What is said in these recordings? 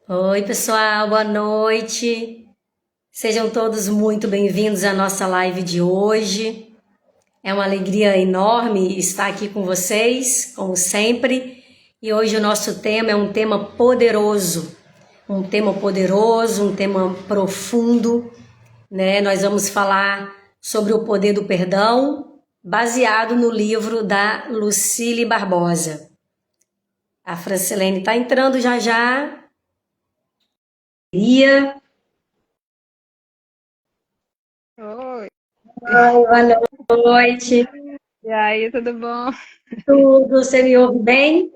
Oi, pessoal, boa noite. Sejam todos muito bem-vindos à nossa live de hoje. É uma alegria enorme estar aqui com vocês, como sempre. E hoje o nosso tema é um tema poderoso, um tema profundo, né? Nós vamos falar sobre o poder do perdão, baseado no livro da Lucile Barbosa. A Francilene está entrando já já. Oi, Oi, boa noite. e aí, tudo bom? Tudo, você me ouve bem?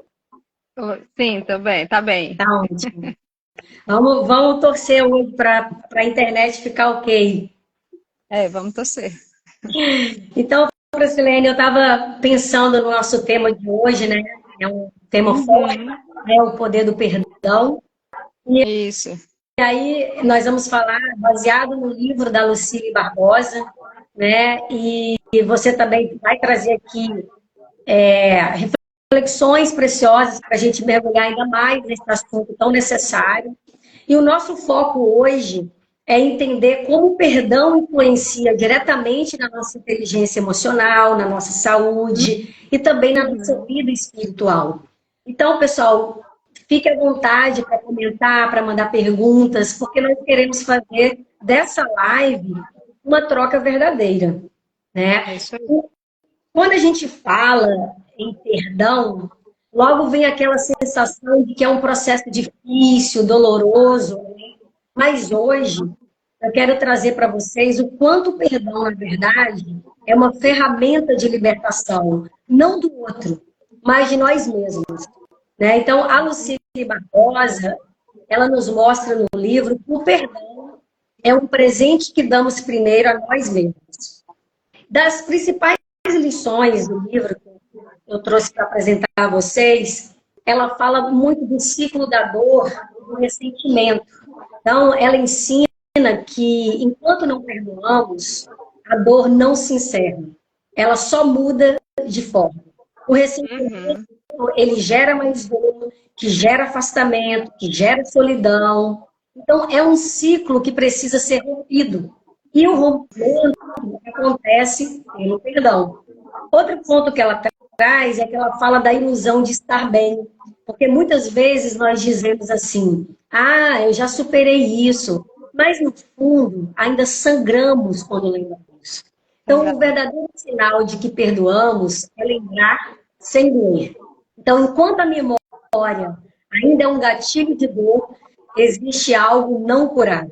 Sim, tô bem, tá bem. Tá ótimo. Vamos torcer hoje para a internet ficar ok. Vamos torcer. Então, Francilene, eu estava pensando no nosso tema de hoje, né? É um tema forte, Uhum, né? O poder do perdão. E isso. aí nós vamos falar baseado no livro da Lucile Barbosa, né? E você também vai trazer aqui reflexões preciosas para a gente mergulhar ainda mais nesse assunto tão necessário. E o nosso foco hoje é entender como o perdão influencia diretamente na nossa inteligência emocional, na nossa saúde e também na nossa Uhum. vida espiritual. Então, pessoal, fique à vontade para comentar, para mandar perguntas, porque nós queremos fazer dessa live uma troca verdadeira, né? É isso aí. Quando a gente fala em perdão, logo vem aquela sensação de que é um processo difícil, doloroso, né? Mas hoje eu quero trazer para vocês o quanto o perdão, na verdade, é uma ferramenta de libertação, não do outro, mas de nós mesmos, né? Então, a Lucília Barbosa, ela nos mostra no livro que o perdão é um presente que damos primeiro a nós mesmos. Das principais lições do livro que eu trouxe para apresentar a vocês, ela fala muito do ciclo da dor e do ressentimento. Então, ela ensina que enquanto não perdoamos, a dor não se encerra. Ela só muda de forma. O ressentimento, Uhum. ele gera mais dor, que gera afastamento, que gera solidão. Então, é um ciclo que precisa ser rompido. E o rompimento acontece pelo perdão. Outro ponto que ela traz é que ela fala da ilusão de estar bem. Porque muitas vezes nós dizemos assim: ah, eu já superei isso. Mas, no fundo, ainda sangramos quando lembramos. Então, o Exato. verdadeiro sinal de que perdoamos é lembrar sem doer. Então, enquanto a memória ainda é um gatilho de dor, existe algo não curado.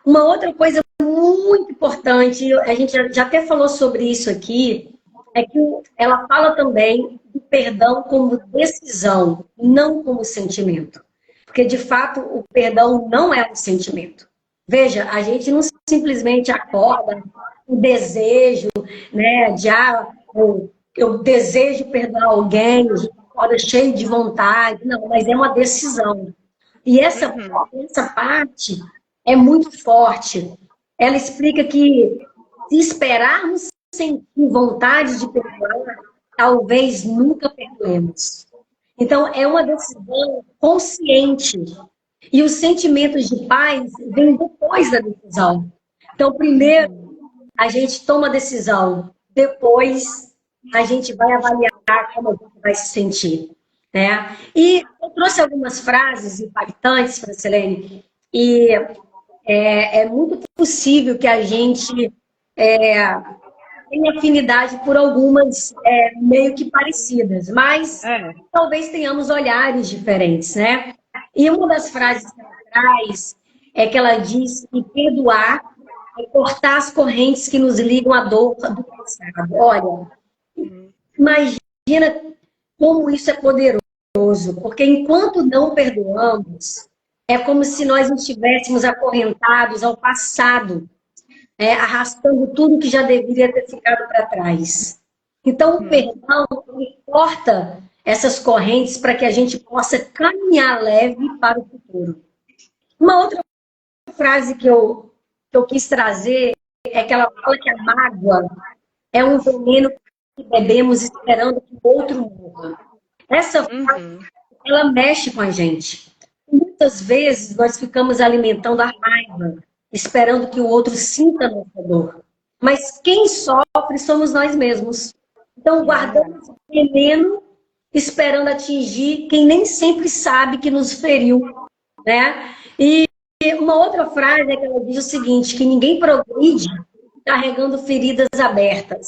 Uma outra coisa muito importante, a gente já até falou sobre isso aqui, é que ela fala também do perdão como decisão, não como sentimento. Porque, de fato, o perdão não é um sentimento. Veja, a gente não simplesmente acorda o desejo, né, de eu desejo perdoar alguém, a gente acorda cheio de vontade, não, mas é uma decisão. E Uhum. essa parte é muito forte. Ela explica que se esperarmos sentir vontade de perdoar, talvez nunca perdoemos. Então, é uma decisão consciente. E os sentimentos de paz vêm depois da decisão. Então, primeiro, Uhum. a gente toma a decisão, depois a gente vai avaliar como a gente vai se sentir. Né? E eu trouxe algumas frases impactantes, Francilene, e é muito possível que a gente tenha afinidade por algumas meio que parecidas, mas É. talvez tenhamos olhares diferentes, né? E uma das frases que ela traz é que ela diz que perdoar é cortar as correntes que nos ligam à dor do passado. Olha, Uhum. imagina como isso é poderoso, porque enquanto não perdoamos, é como se nós estivéssemos acorrentados ao passado, arrastando tudo que já deveria ter ficado para trás. Então, o Uhum. perdão ele corta essas correntes para que a gente possa caminhar leve para o futuro. Uma outra frase que eu quis trazer é que ela fala que a mágoa é um veneno que bebemos esperando que o outro morra. Essa Uhum. ela mexe com a gente. muitas vezes nós ficamos alimentando a raiva, esperando que o outro sinta a nossa dor. Mas quem sofre somos nós mesmos. Então, guardamos o veneno esperando atingir quem nem sempre sabe que nos feriu, né? E uma outra frase é que ela diz o seguinte, que ninguém progride carregando feridas abertas.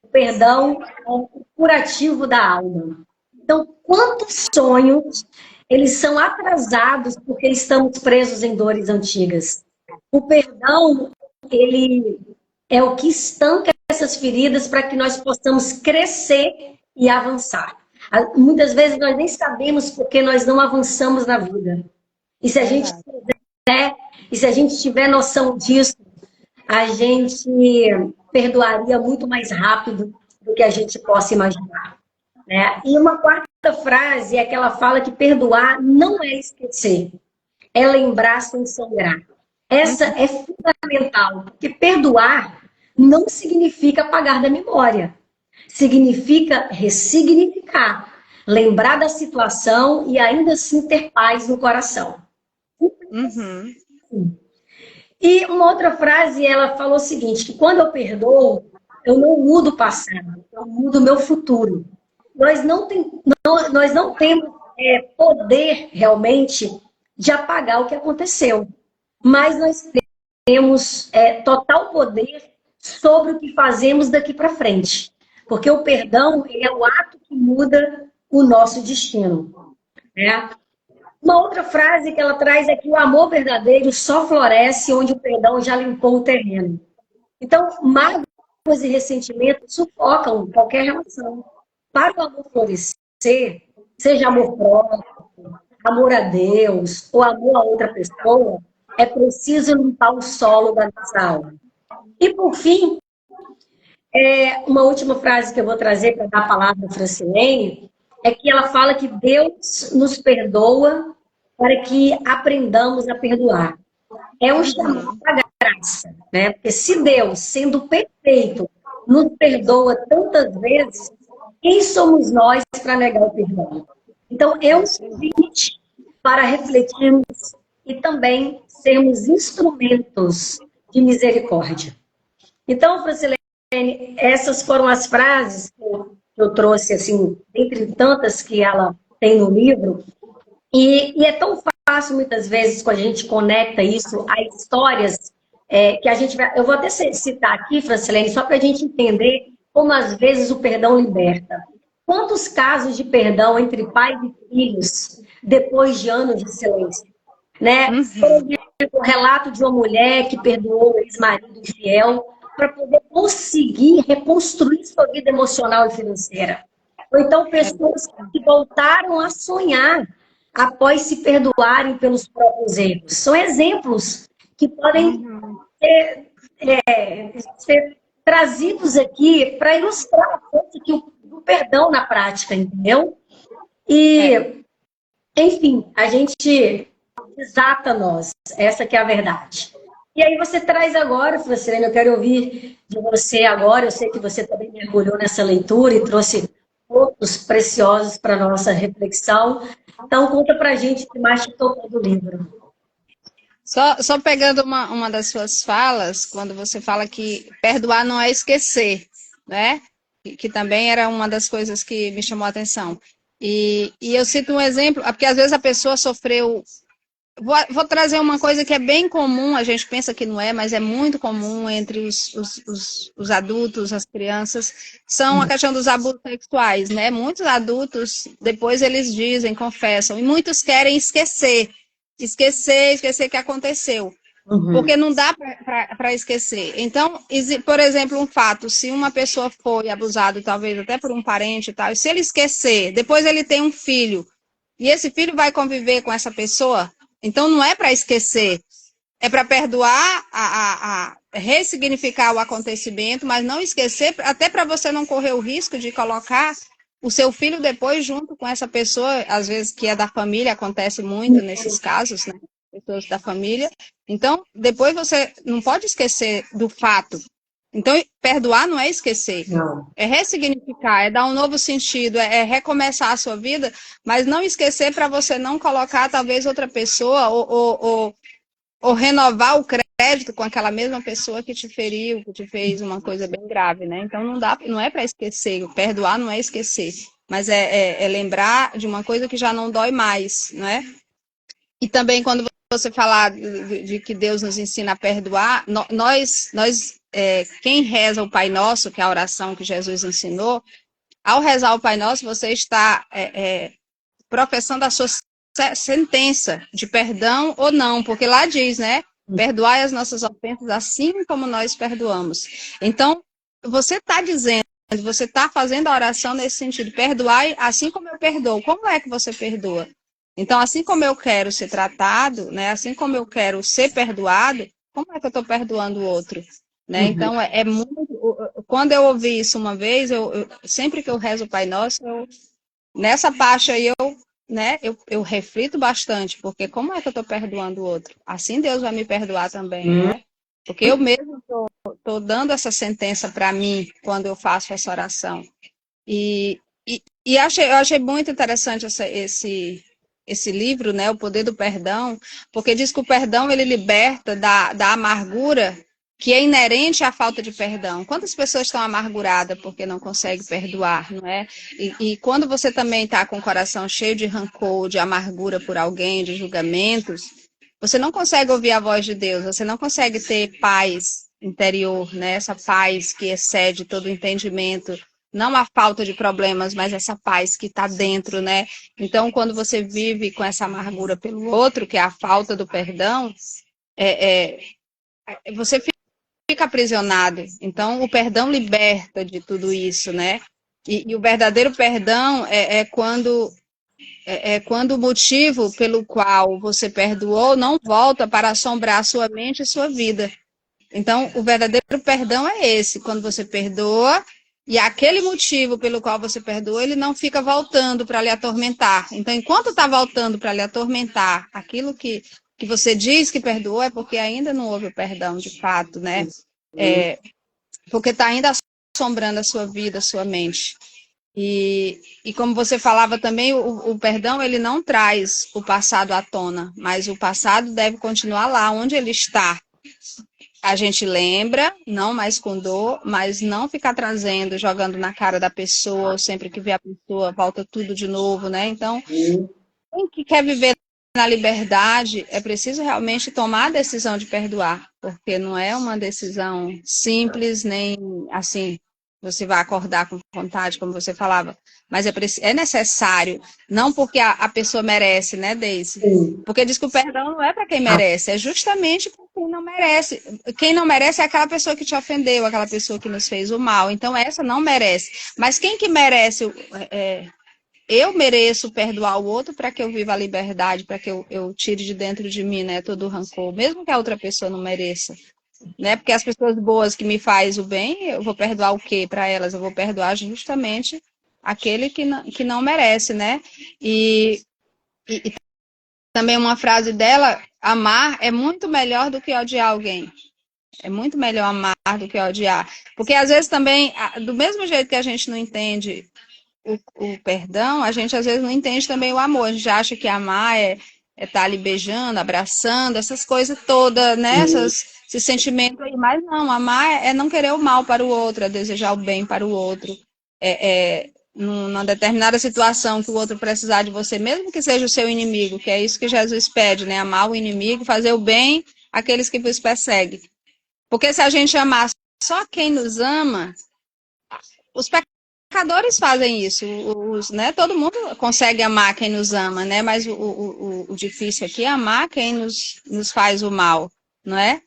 O perdão é o curativo da alma. Então, quantos sonhos eles são atrasados porque estamos presos em dores antigas? O perdão, ele é o que estanca essas feridas para que nós possamos crescer e avançar. Muitas vezes nós nem sabemos porque nós não avançamos na vida. E se a gente quiser, e se a gente tiver noção disso, a gente perdoaria muito mais rápido do que a gente possa imaginar, né? E uma quarta frase é que ela fala que perdoar não é esquecer, é lembrar sem sangrar. Essa é fundamental, porque perdoar não significa apagar da memória. Significa ressignificar, lembrar da situação e ainda assim ter paz no coração. Uhum. E uma outra frase, ela falou o seguinte, que quando eu perdoo, eu não mudo o passado, eu mudo o meu futuro. Nós não temos poder realmente de apagar o que aconteceu, mas nós temos total poder sobre o que fazemos daqui para frente. Porque o perdão ele é o ato que muda o nosso destino, né? Uma outra frase que ela traz é que o amor verdadeiro só floresce onde o perdão já limpou o terreno. Então, mágoas e ressentimentos sufocam qualquer relação. Para o amor florescer, seja amor próprio, amor a Deus ou amor a outra pessoa, é preciso limpar o solo da nossa alma. E, por fim, uma última frase que eu vou trazer para dar a palavra para a Francilene é que ela fala que Deus nos perdoa para que aprendamos a perdoar. É um chamado da graça, né? Porque se Deus, sendo perfeito, nos perdoa tantas vezes, quem somos nós para negar o perdão? Então, é um convite para refletirmos e também sermos instrumentos de misericórdia. Então, Francilene, essas foram as frases que eu trouxe, assim, entre tantas que ela tem no livro. E é tão fácil, muitas vezes, quando a gente conecta isso a histórias que a gente vai... Eu vou até citar aqui, Francilene, só para a gente entender como, às vezes, o perdão liberta. Quantos casos de perdão entre pais e filhos depois de anos de silêncio? Né? Por exemplo, o relato de uma mulher que perdoou o ex-marido infiel para poder conseguir reconstruir sua vida emocional e financeira. Ou então, pessoas que voltaram a sonhar após se perdoarem pelos próprios erros. São exemplos que podem ser trazidos aqui para ilustrar a força do perdão na prática, entendeu? E, enfim, a gente desata nós. Essa que é a verdade. E aí você traz agora, Francilene, eu quero ouvir de você agora, eu sei que você também mergulhou nessa leitura e trouxe pontos preciosos para a nossa reflexão. Então, conta para a gente o que mais te tocou do livro. Só pegando uma das suas falas, quando você fala que perdoar não é esquecer, né? Que também era uma das coisas que me chamou a atenção. E eu cito um exemplo, porque às vezes a pessoa sofreu... Vou trazer uma coisa que é bem comum, a gente pensa que não é, mas é muito comum entre os adultos, as crianças, são a questão dos abusos sexuais, né? Muitos adultos, depois eles dizem, confessam, e muitos querem esquecer o que aconteceu, porque não dá para esquecer. Então, por exemplo, um fato, se uma pessoa foi abusada, talvez até por um parente e tal, e se ele esquecer, depois ele tem um filho, e esse filho vai conviver com essa pessoa, então não é para esquecer, é para perdoar, ressignificar o acontecimento, mas não esquecer, até para você não correr o risco de colocar o seu filho depois junto com essa pessoa, às vezes que é da família, acontece muito nesses casos, né? Pessoas da família. Então, depois você não pode esquecer do fato, Então, perdoar não é esquecer, Não. é ressignificar, é dar um novo sentido, é recomeçar a sua vida, mas não esquecer para você não colocar talvez outra pessoa ou renovar o crédito com aquela mesma pessoa que te feriu, que te fez uma coisa bem grave, né? Então não dá, não é para esquecer, perdoar não é esquecer, mas é lembrar de uma coisa que já não dói mais, né? E também quando você falar de que Deus nos ensina a perdoar, quem reza o Pai Nosso, que é a oração que Jesus ensinou, ao rezar o Pai Nosso, você está professando a sua sentença de perdão ou não, porque lá diz, né? Perdoai as nossas ofensas assim como nós perdoamos. Então, você está dizendo, você está fazendo a oração nesse sentido, perdoai assim como eu perdoo. Como é que você perdoa? Então, assim como eu quero ser tratado, né? Assim como eu quero ser perdoado, como é que eu estou perdoando o outro? Né? Uhum. Então, é muito. Quando eu ouvi isso uma vez, sempre que eu rezo o Pai Nosso, nessa parte aí eu reflito bastante, porque como é que eu estou perdoando o outro? Assim Deus vai me perdoar também, né? Porque eu mesmo estou dando essa sentença para mim quando eu faço essa oração. E eu achei muito interessante esse livro, né, O Poder do Perdão, porque diz que o perdão ele liberta da amargura que é inerente à falta de perdão. Quantas pessoas estão amarguradas porque não conseguem perdoar, não é? E quando você também está com o coração cheio de rancor, de amargura por alguém, de julgamentos, você não consegue ouvir a voz de Deus, você não consegue ter paz interior, né? Essa paz que excede todo o entendimento, não a falta de problemas, mas essa paz que está dentro, né? Então, quando você vive com essa amargura pelo outro, que é a falta do perdão, você fica aprisionado. Então, o perdão liberta de tudo isso, né? E o verdadeiro perdão quando o motivo pelo qual você perdoou não volta para assombrar sua mente e sua vida. Então, o verdadeiro perdão é esse, quando você perdoa e aquele motivo pelo qual você perdoa, ele não fica voltando para lhe atormentar. Então, enquanto está voltando para lhe atormentar aquilo que você diz que perdoou, é porque ainda não houve o perdão de fato, né? Porque está ainda assombrando a sua vida, a sua mente. E como você falava também, o perdão ele não traz o passado à tona, mas o passado deve continuar lá onde ele está. A gente lembra, não mais com dor, mas não ficar trazendo, jogando na cara da pessoa, ou sempre que vê a pessoa, volta tudo de novo, né? Então, quem que quer viver na liberdade, é preciso realmente tomar a decisão de perdoar, porque não é uma decisão simples, nem assim, você vai acordar com vontade, como você falava, mas é necessário, não porque a pessoa merece, né, Deise? Porque diz que o perdão não é para quem merece, é justamente para quem não merece. Quem não merece é aquela pessoa que te ofendeu, aquela pessoa que nos fez o mal, então essa não merece. Mas quem que merece eu mereço perdoar o outro para que eu viva a liberdade, para que eu tire de dentro de mim, né, todo o rancor, mesmo que a outra pessoa não mereça, né? Porque as pessoas boas que me fazem o bem, eu vou perdoar o quê para elas? Eu vou perdoar justamente aquele que não merece, né? E também uma frase dela, amar é muito melhor do que odiar alguém. É muito melhor amar do que odiar. Porque às vezes também, do mesmo jeito que a gente não entende o perdão, a gente às vezes não entende também o amor. A gente acha que amar é estar ali beijando, abraçando, essas coisas todas, né? Esse sentimento aí. Mas não, amar é não querer o mal para o outro, é desejar o bem para o outro. Numa determinada situação que o outro precisar de você, mesmo que seja o seu inimigo, que é isso que Jesus pede, né? Amar o inimigo, fazer o bem àqueles que vos perseguem. Porque se a gente amar só quem nos ama, os pecadores fazem isso, né? Todo mundo consegue amar quem nos ama, né? Mas o difícil aqui é amar quem nos faz o mal, não é?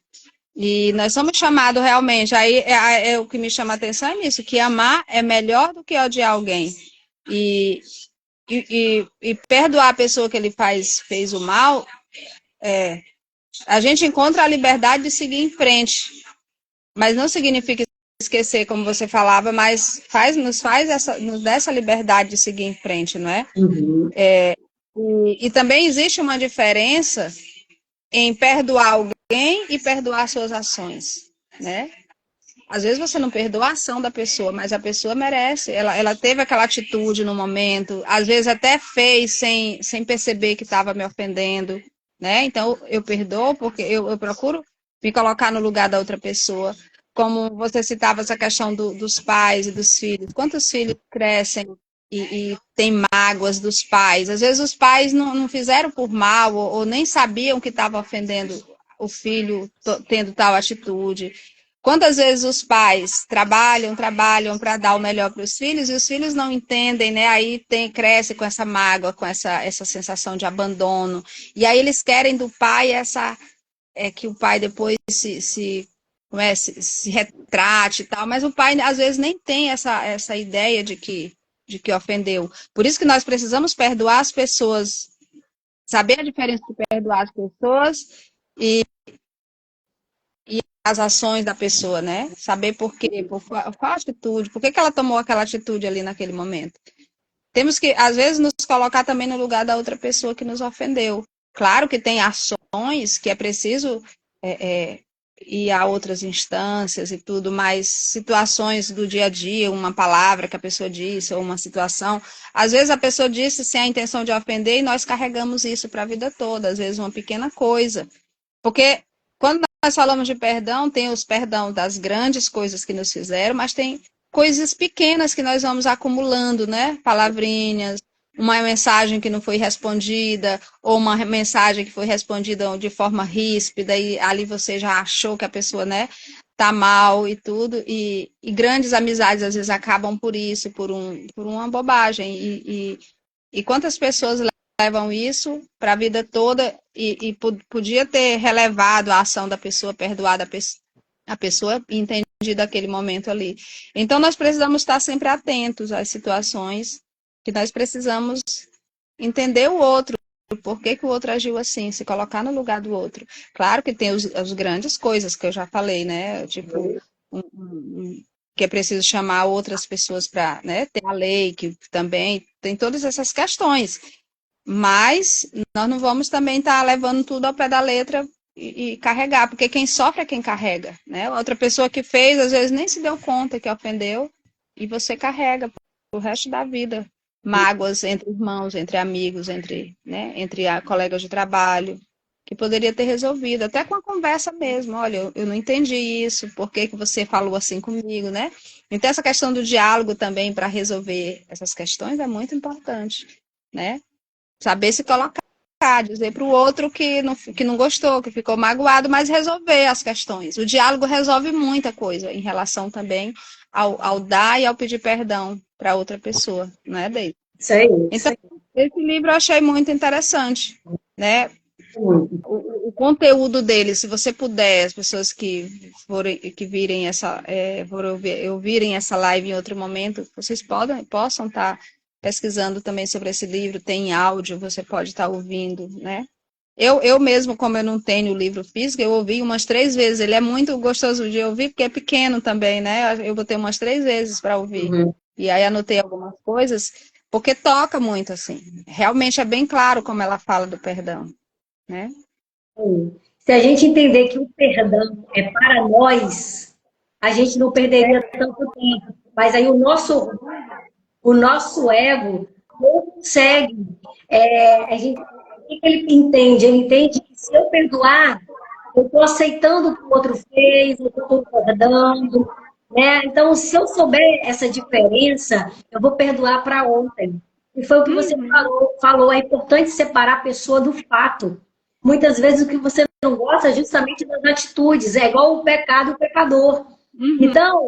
E nós somos chamados realmente, aí o que me chama a atenção é nisso, que amar é melhor do que odiar alguém. E perdoar a pessoa que ele fez o mal, a gente encontra a liberdade de seguir em frente, mas não significa esquecer, como você falava, mas nos dá essa liberdade de seguir em frente, não é? E também existe uma diferença em perdoar alguém e perdoar suas ações, né? Às vezes você não perdoa a ação da pessoa, mas a pessoa merece. Ela teve aquela atitude no momento, às vezes até fez sem perceber que estava me ofendendo, né? Então eu perdoo porque eu procuro me colocar no lugar da outra pessoa. Como você citava essa questão dos pais e dos filhos. Quantos filhos crescem e têm mágoas dos pais? Às vezes os pais não fizeram por mal ou nem sabiam que estava ofendendo o filho tendo tal atitude. Quantas vezes os pais trabalham para dar o melhor para os filhos e os filhos não entendem, né? Aí cresce com essa mágoa, com essa sensação de abandono. E aí eles querem do pai que o pai depois se retrate e tal, mas o pai às vezes nem tem essa ideia de que ofendeu. Por isso que nós precisamos perdoar as pessoas, saber a diferença de perdoar as pessoas e as ações da pessoa, né? Saber por quê, qual atitude, por que ela tomou aquela atitude ali naquele momento. Temos que, às vezes, nos colocar também no lugar da outra pessoa que nos ofendeu. Claro que tem ações que é preciso ir a outras instâncias e tudo, mas situações do dia a dia, uma palavra que a pessoa disse, ou uma situação, às vezes a pessoa disse sem a intenção de ofender e nós carregamos isso para a vida toda, às vezes uma pequena coisa. Porque quando nós falamos de perdão, tem os perdão das grandes coisas que nos fizeram, mas tem coisas pequenas que nós vamos acumulando, né? Palavrinhas, uma mensagem que não foi respondida, ou uma mensagem que foi respondida de forma ríspida, e ali você já achou que a pessoa, né, tá mal e tudo, e grandes amizades às vezes acabam por isso, por uma bobagem, e quantas pessoas levam isso para a vida toda e podia ter relevado a ação da pessoa, perdoado a pessoa e entendido aquele momento ali. Então, nós precisamos estar sempre atentos às situações que nós precisamos entender o outro, por que o outro agiu assim, se colocar no lugar do outro. Claro que tem as grandes coisas que eu já falei, né? Tipo, que é preciso chamar outras pessoas para, né? Tem a lei, que também tem todas essas questões. Mas nós não vamos também estar levando tudo ao pé da letra e carregar, porque quem sofre é quem carrega, né? Outra pessoa que fez, às vezes nem se deu conta que ofendeu, e você carrega o resto da vida. Mágoas entre irmãos, entre amigos, entre colegas de trabalho, que poderia ter resolvido, até com a conversa mesmo. Olha, eu não entendi isso, por que você falou assim comigo, né? Então, essa questão do diálogo também para resolver essas questões é muito importante, né? Saber se colocar, dizer para o outro que não gostou, que ficou magoado, mas resolver as questões. O diálogo resolve muita coisa em relação também ao dar e ao pedir perdão para outra pessoa, não é, Deise? Isso aí, então, isso aí. Esse livro eu achei muito interessante, né? O conteúdo dele, se você puder, as pessoas que virem ouvirem essa live em outro momento, vocês possam estar pesquisando também sobre esse livro, tem áudio, você pode estar ouvindo, né? Eu mesmo, como eu não tenho o livro físico, eu ouvi umas 3 vezes, ele é muito gostoso de ouvir, porque é pequeno também, né? Eu botei umas 3 vezes para ouvir, e aí anotei algumas coisas, porque toca muito, assim, realmente é bem claro como ela fala do perdão, né? Se a gente entender que o perdão é para nós, a gente não perderia tanto tempo, mas aí o nosso ego não consegue. O que ele entende? Ele entende que se eu perdoar, eu estou aceitando o que o outro fez, eu estou concordando. Né? Então, se eu souber essa diferença, eu vou perdoar para ontem. E foi o que você falou, é importante separar a pessoa do fato. Muitas vezes o que você não gosta é justamente das atitudes, é igual o pecado e o pecador. Então,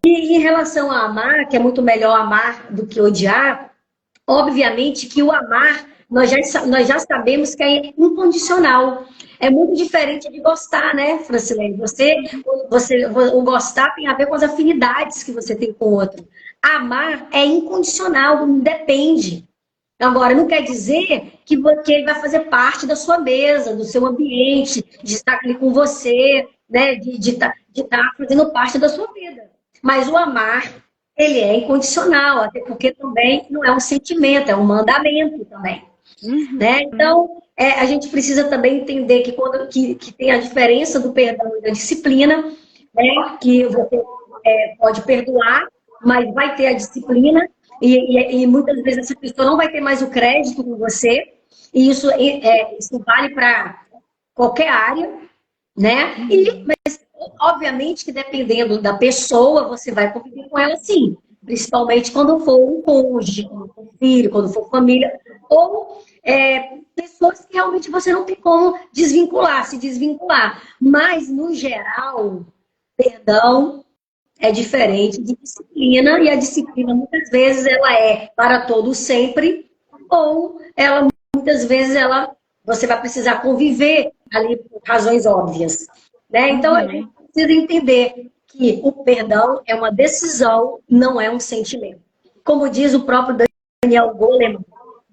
e em relação a amar, que é muito melhor amar do que odiar, obviamente que o amar, nós já sabemos que é incondicional. É muito diferente de gostar, né, Francilene? O gostar tem a ver com as afinidades que você tem com o outro. Amar é incondicional, não depende. Agora, não quer dizer que ele vai fazer parte da sua mesa, do seu ambiente, de estar ali com você, né, de estar fazendo parte da sua vida. Mas o amar, ele é incondicional, até porque também não é um sentimento, é um mandamento também. Né? Então, a gente precisa também entender que tem a diferença do perdão e da disciplina, né? Que você pode perdoar, mas vai ter a disciplina, e muitas vezes essa pessoa não vai ter mais o crédito com você, e isso vale para qualquer área, né? Mas, obviamente, que dependendo da pessoa, você vai conviver com ela sim, principalmente quando for um cônjuge, quando for filho, quando for família, ou pessoas que realmente você não tem como se desvincular. Mas, no geral, perdão é diferente de disciplina, e a disciplina, muitas vezes, ela é para todos sempre, ou ela, muitas vezes, você vai precisar conviver ali por razões óbvias, né? Então, a gente precisa entender que o perdão é uma decisão, não é um sentimento. Como diz o próprio Daniel Goleman,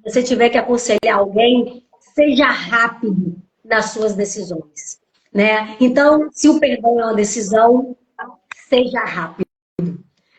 se você tiver que aconselhar alguém, seja rápido nas suas decisões, né? Então, se o perdão é uma decisão, seja rápido,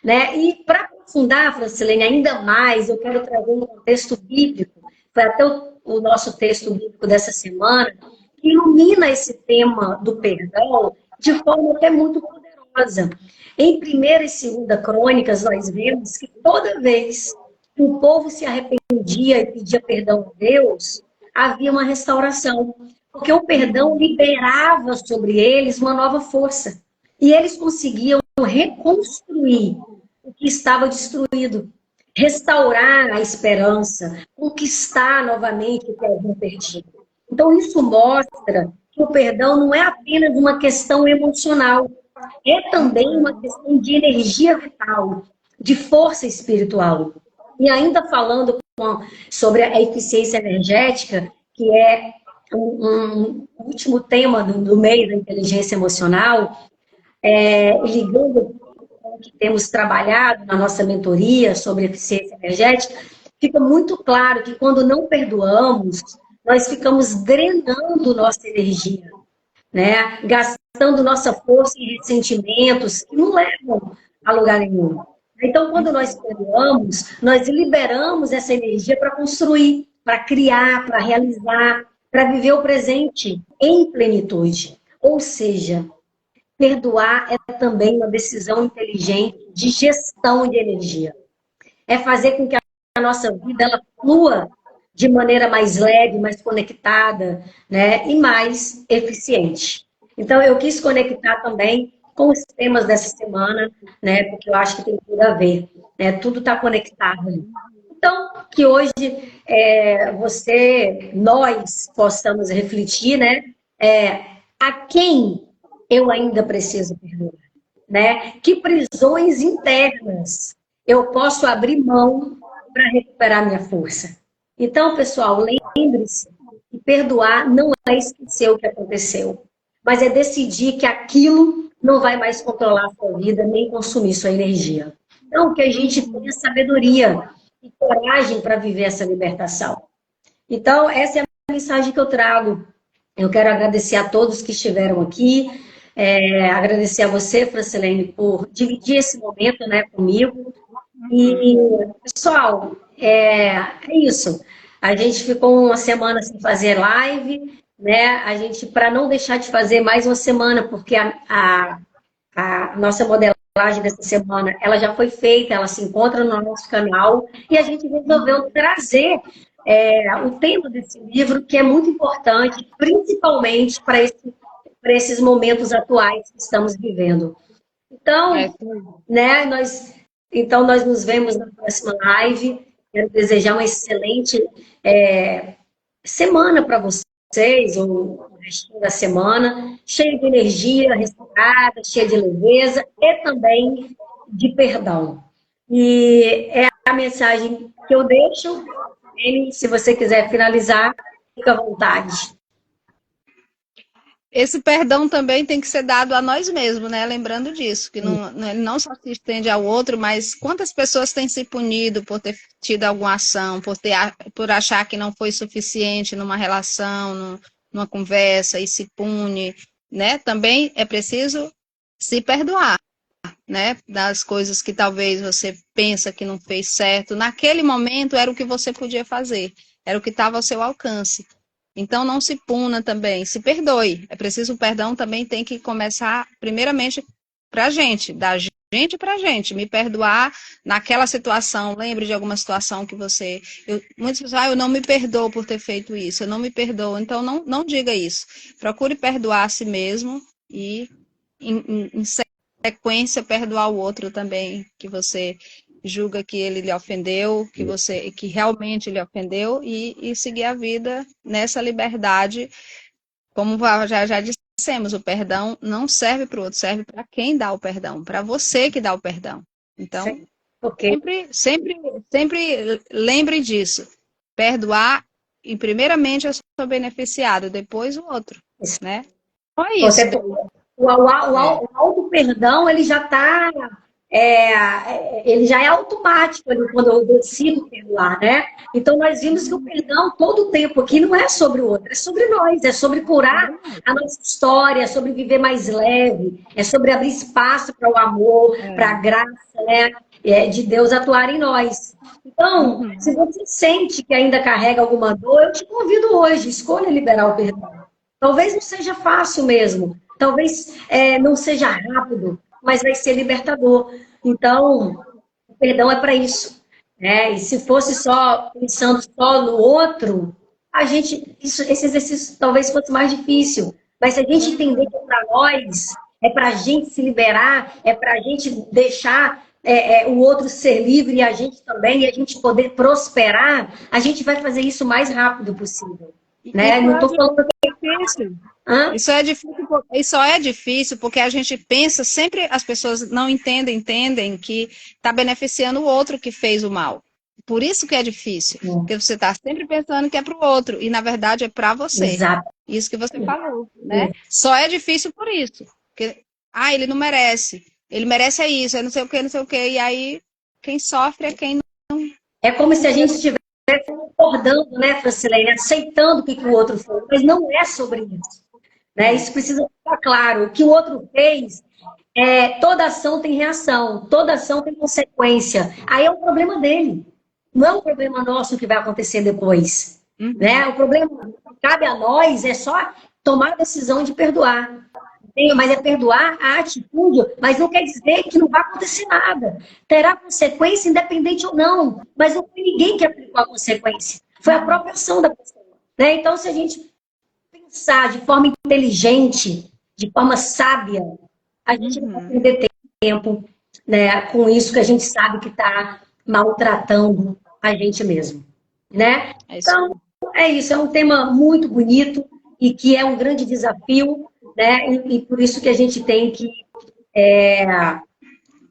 né? E para aprofundar, Francilene, ainda mais, eu quero trazer um contexto bíblico, foi até o nosso texto bíblico dessa semana, que ilumina esse tema do perdão de forma até muito poderosa. Em 1ª e 2ª Crônicas, nós vemos que toda vez que o povo se arrependia e pedia perdão a Deus, havia uma restauração, porque o perdão liberava sobre eles uma nova força. E eles conseguiam reconstruir o que estava destruído, restaurar a esperança, conquistar novamente o que haviam perdido. Então, isso mostra que o perdão não é apenas uma questão emocional, é também uma questão de energia vital, de força espiritual. E ainda falando sobre a eficiência energética, que é um último tema do meio da inteligência emocional, ligando com o que temos trabalhado na nossa mentoria sobre eficiência energética, fica muito claro que quando não perdoamos, nós ficamos drenando nossa energia, né? Gastando nossa força em ressentimentos que não levam a lugar nenhum. Então, quando nós perdoamos, nós liberamos essa energia para construir, para criar, para realizar, para viver o presente em plenitude. Ou seja, perdoar é também uma decisão inteligente de gestão de energia. É fazer com que a nossa vida ela flua de maneira mais leve, mais conectada, né? E mais eficiente. Então, eu quis conectar também com os temas dessa semana, né? Porque eu acho que tem tudo a ver, né? Tudo está conectado ali. Então, que hoje nós possamos refletir, né? A quem eu ainda preciso perdoar, né? Que prisões internas eu posso abrir mão para recuperar minha força. Então, pessoal, lembre-se que perdoar não é esquecer o que aconteceu, mas é decidir que aquilo não vai mais controlar a sua vida, nem consumir sua energia. Então, que a gente tenha sabedoria e coragem para viver essa libertação. Então, essa é a mensagem que eu trago. Eu quero agradecer a todos que estiveram aqui, agradecer a você, Francilene, por dividir esse momento, né, comigo. E, pessoal, é isso. A gente ficou uma semana sem fazer live, né? A gente, para não deixar de fazer mais uma semana, porque a nossa modelagem dessa semana, ela já foi feita, ela se encontra no nosso canal, e a gente resolveu trazer o tema desse livro, que é muito importante, principalmente para esses momentos atuais que estamos vivendo. Então, né, nós nos vemos na próxima live. Quero desejar uma excelente semana para vocês, o resto da semana, cheia de energia, restaurada, cheia de leveza e também de perdão. E é a mensagem que eu deixo. Se você quiser finalizar, fica à vontade. Esse perdão também tem que ser dado a nós mesmos, né? Lembrando disso, que não só se estende ao outro, mas quantas pessoas têm se punido por ter tido alguma ação, por achar que não foi suficiente numa relação, numa conversa, e se pune, né? Também é preciso se perdoar, né? Das coisas que talvez você pensa que não fez certo. Naquele momento era o que você podia fazer, era o que estava ao seu alcance. Então, não se puna também, se perdoe. É preciso, o perdão também tem que começar, primeiramente, pra gente, da gente pra gente. Me perdoar naquela situação, lembre de alguma situação que você... muitas pessoas, eu não me perdoo por ter feito isso, eu não me perdoo. Então, não diga isso. Procure perdoar a si mesmo e, em sequência, perdoar o outro também, que você julga que ele lhe ofendeu, que realmente lhe ofendeu, e seguir a vida nessa liberdade. Como já dissemos, o perdão não serve para o outro, serve para quem dá o perdão, para você que dá o perdão. Então, Okay. sempre lembre disso. Perdoar, e primeiramente eu sou beneficiado, depois o outro, né? Então é isso. O auto-perdão, ele já está... ele já é automático ali, quando eu decido perdoar, né? Então, nós vimos que o perdão, todo o tempo aqui, não é sobre o outro, é sobre nós, é sobre curar a nossa história, é sobre viver mais leve, é sobre abrir espaço para o amor, para a graça, né? De Deus atuar em nós. Então, se você sente que ainda carrega alguma dor, eu te convido hoje, escolha liberar o perdão. Talvez não seja fácil mesmo, talvez não seja rápido, mas vai ser libertador. Então, o perdão é para isso, né? E se fosse só pensando só no outro, esse exercício talvez fosse mais difícil. Mas se a gente entender que é para nós, é para a gente se liberar, é para a gente deixar o outro ser livre e a gente também, e a gente poder prosperar, a gente vai fazer isso o mais rápido possível. Né? Não estou falando que é difícil. Isso é difícil porque a gente pensa, sempre as pessoas não entendem que está beneficiando o outro que fez o mal. Por isso que é difícil, porque você está sempre pensando que é para o outro, e na verdade é para você. Exato. Isso que você falou, né? Só é difícil por isso. Porque, ele não merece. Ele merece isso, é não sei o que, e aí quem sofre é quem não... É como se a gente estivesse concordando, né, Francilene, aceitando o que o outro fez, mas não é sobre isso. Né? Isso precisa ficar claro. O que o outro fez, toda ação tem reação, toda ação tem consequência. Aí é um problema dele. Não é um problema nosso que vai acontecer depois. Né? O problema que cabe a nós é só tomar a decisão de perdoar. Mas é perdoar a atitude, mas não quer dizer que não vai acontecer nada. Terá consequência independente ou não, mas não foi ninguém que aplicou a consequência. Foi a própria ação da pessoa. Né? Então, se a gente pensar de forma inteligente, de forma sábia, a gente não vai perder tempo, né, com isso que a gente sabe que está maltratando a gente mesmo. Né? Então, é isso. É um tema muito bonito e que é um grande desafio, né? E por isso que a gente tem que ter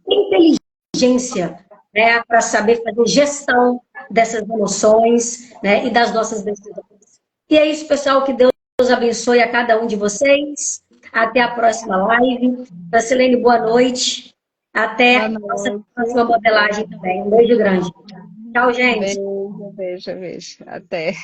inteligência, né, para saber fazer gestão dessas emoções, né, e das nossas decisões. E é isso, pessoal. Que Deus abençoe a cada um de vocês. Até a próxima live. Francilene, boa noite. Até a nossa próxima modelagem também. Um beijo grande. Tchau, gente. Beijo. Até.